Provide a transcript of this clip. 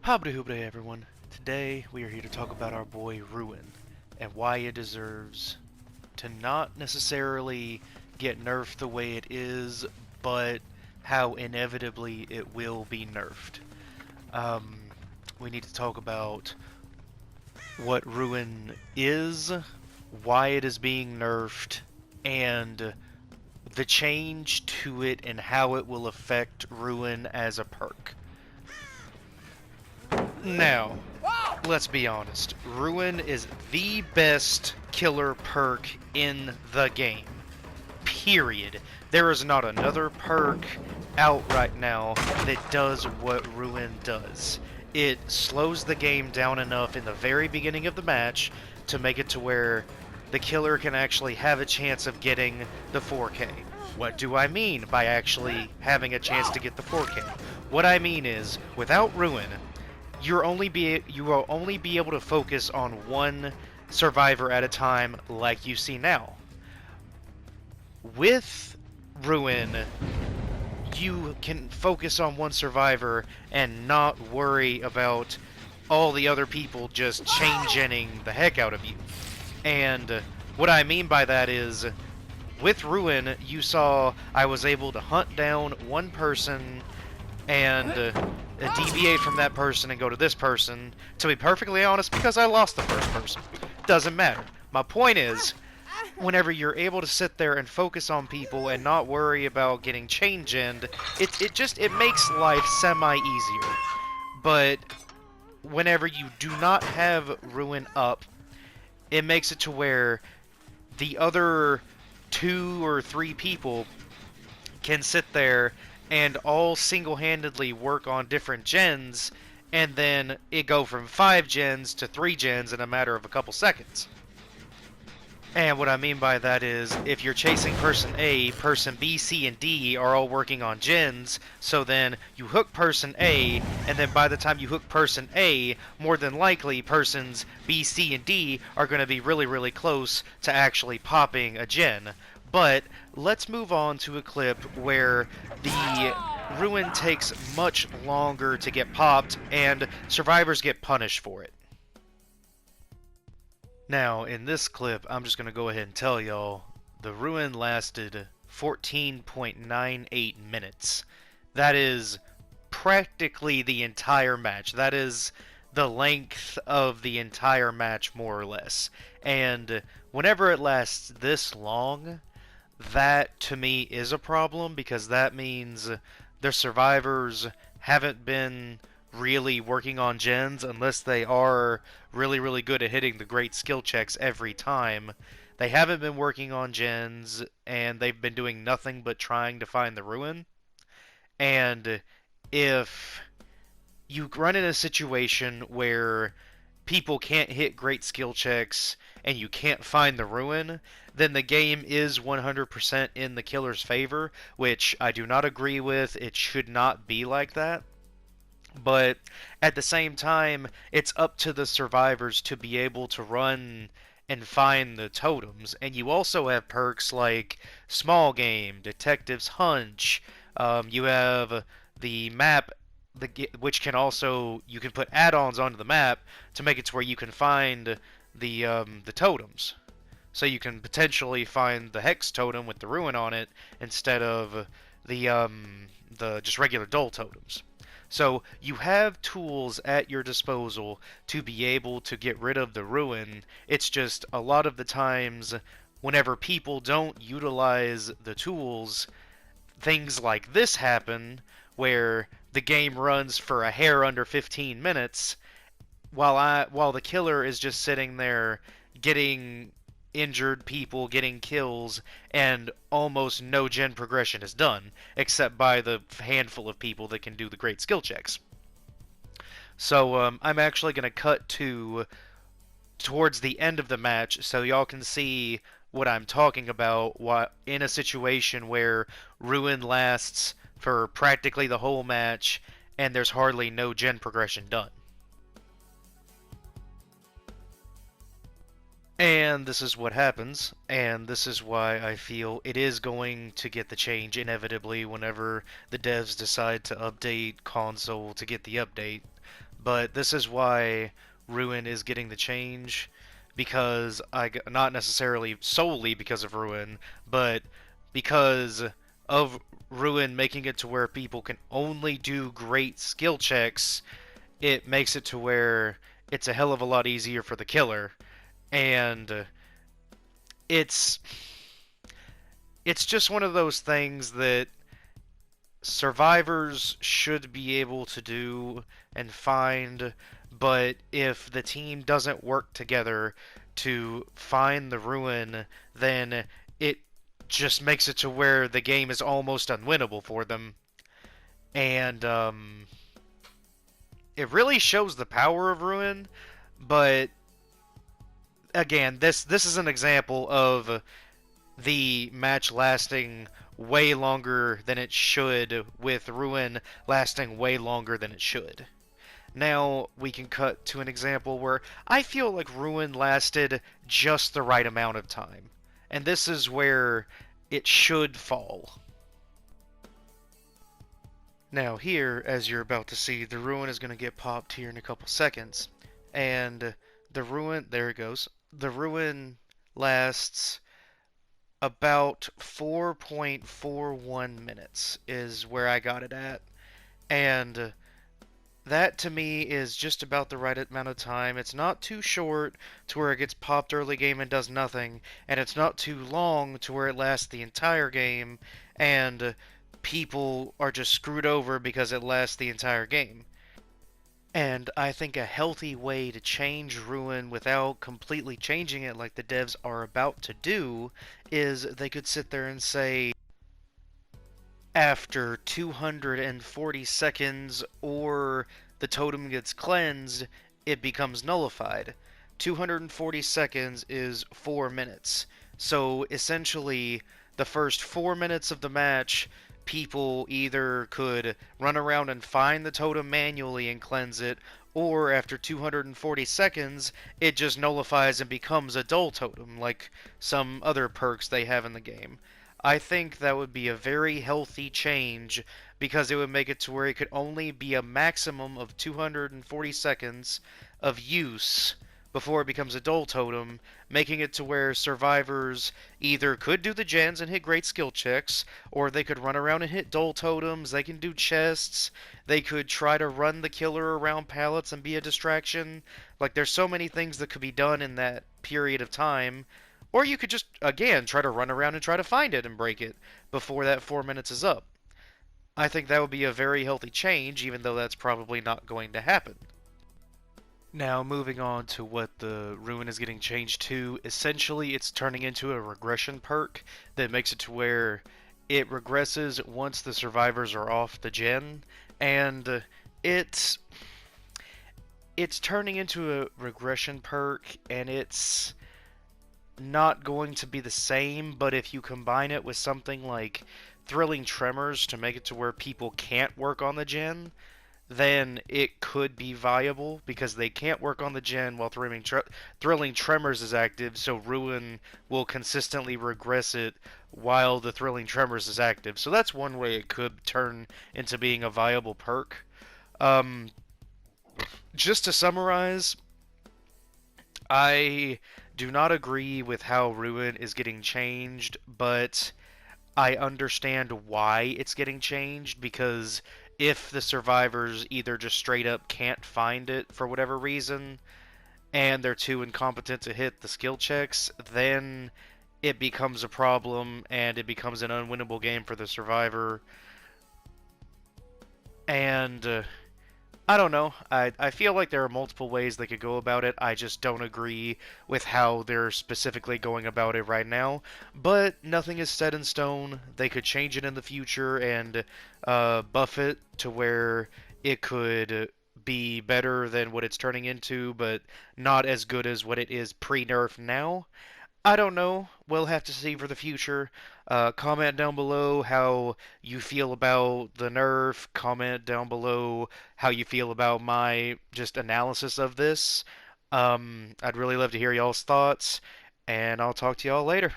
Habra Hubra everyone. Today we are here to talk about our boy Ruin and why it deserves to not necessarily get nerfed the way it is, but how inevitably it will be nerfed. Um, we need to talk about what Ruin is, why it is being nerfed, and the change to it and how it will affect Ruin as a perk. Now, let's be honest. Ruin is the best killer perk in the game. Period. There is not another perk out right now that does what Ruin does. It slows the game down enough in the very beginning of the match to make it to where the killer can actually have a chance of getting the 4K. What do I mean by actually having a chance to get the 4K? What I mean is, without Ruin, you will only be able to focus on one survivor at a time like you see now. With Ruin, you can focus on one survivor and not worry about all the other people just chain-genning the heck out of you. And what I mean by that is, with Ruin, you saw I was able to hunt down one person and deviate from that person and go to this person. To be perfectly honest, because I lost the first person. Doesn't matter. My point is, whenever you're able to sit there and focus on people and not worry about getting chain-genned, it makes life semi-easier. But whenever you do not have Ruin up, it makes it to where the other 2 or 3 people can sit there and all single-handedly work on different gens, and then it go from 5 gens to 3 gens in a matter of a couple seconds. And what I mean by that is, if you're chasing person A, person B, C, and D are all working on gens, so then you hook person A, and then by the time you hook person A, more than likely persons B, C, and D are going to be really, really close to actually popping a gen. But let's move on to a clip where the Ruin takes much longer to get popped, and survivors get punished for it. Now, in this clip, I'm just going to go ahead and tell y'all, the Ruin lasted 14.98 minutes. That is practically the entire match. That is the length of the entire match, more or less. And whenever it lasts this long, that to me is a problem, because that means their survivors haven't been really working on gens unless they are really, really good at hitting the great skill checks every time. They haven't been working on gens, and they've been doing nothing but trying to find the Ruin. And if you run in a situation where people can't hit great skill checks and you can't find the Ruin, then the game is 100% in the killer's favor, which I do not agree with. It should not be like that. But at the same time, it's up to the survivors to be able to run and find the totems. And you also have perks like Small Game, Detective's Hunch. You have the map, which can also, you can put add-ons onto the map to make it to where you can find the totems. So you can potentially find the Hex totem with the Ruin on it instead of the just regular Dull totems. So you have tools at your disposal to be able to get rid of the Ruin. It's just a lot of the times, whenever people don't utilize the tools, things like this happen, where the game runs for a hair under 15 minutes, while the killer is just sitting there getting injured people, getting kills, and almost no gen progression is done, except by the handful of people that can do the great skill checks. So I'm actually going to cut towards the end of the match so y'all can see what I'm talking about in a situation where Ruin lasts for practically the whole match and there's hardly no gen progression done. And this is what happens, and this is why I feel it is going to get the change inevitably whenever the devs decide to update console to get the update. but this is why Ruin is getting the change, because not necessarily solely because of Ruin, but because of Ruin making it to where people can only do great skill checks. It makes it to where it's a hell of a lot easier for the killer, and it's it's just one of those things that survivors should be able to do and find, but if the team doesn't work together to find the ruin, then it just makes it to where the game is almost unwinnable for them. And it really shows the power of ruin, but again, this is an example of the match lasting way longer than it should, with Ruin lasting way longer than it should. Now we can cut to an example where I feel like Ruin lasted just the right amount of time. And this is where it should fall. Now here, as you're about to see, the Ruin is going to get popped here in a couple seconds. And the Ruin, there it goes. The Ruin lasts about 4.41 minutes is where I got it at. And that to me is just about the right amount of time. It's not too short to where it gets popped early game and does nothing, and it's not too long to where it lasts the entire game and people are just screwed over because it lasts the entire game. And I think a healthy way to change Ruin without completely changing it like the devs are about to do is they could sit there and say, after 240 seconds or the totem gets cleansed, it becomes nullified. 240 seconds is 4 minutes. So essentially, the first 4 minutes of the match, people either could run around and find the totem manually and cleanse it, or after 240 seconds, it just nullifies and becomes a dull totem, like some other perks they have in the game. I think that would be a very healthy change because it would make it to where it could only be a maximum of 240 seconds of use before it becomes a dull totem, making it to where survivors either could do the gens and hit great skill checks, or they could run around and hit dull totems, they can do chests, they could try to run the killer around pallets and be a distraction. Like, there's so many things that could be done in that period of time. Or you could just, again, try to run around and try to find it and break it before that 4 minutes is up. I think that would be a very healthy change, even though that's probably not going to happen. Now, moving on to what the Ruin is getting changed to, essentially it's turning into a regression perk that makes it to where it regresses once the survivors are off the gen, and it's it's turning into a regression perk, and it's not going to be the same, but if you combine it with something like Thrilling Tremors to make it to where people can't work on the gen, then it could be viable because they can't work on the gen while Thrilling Tremors is active, so Ruin will consistently regress it while the Thrilling Tremors is active. So that's one way it could turn into being a viable perk. Um, just to summarize, I do not agree with how Ruin is getting changed, but I understand why it's getting changed because if the survivors either just straight up can't find it for whatever reason and they're too incompetent to hit the skill checks, then it becomes a problem and it becomes an unwinnable game for the survivor. And I don't know. I feel like there are multiple ways they could go about it. I just don't agree with how they're specifically going about it right now. But nothing is set in stone. They could change it in the future and buff it to where it could be better than what it's turning into, but not as good as what it is pre-nerf now. I don't know. We'll have to see for the future. Comment down below how you feel about the nerf. Comment down below how you feel about my just analysis of this. I'd really love to hear y'all's thoughts, and I'll talk to y'all later.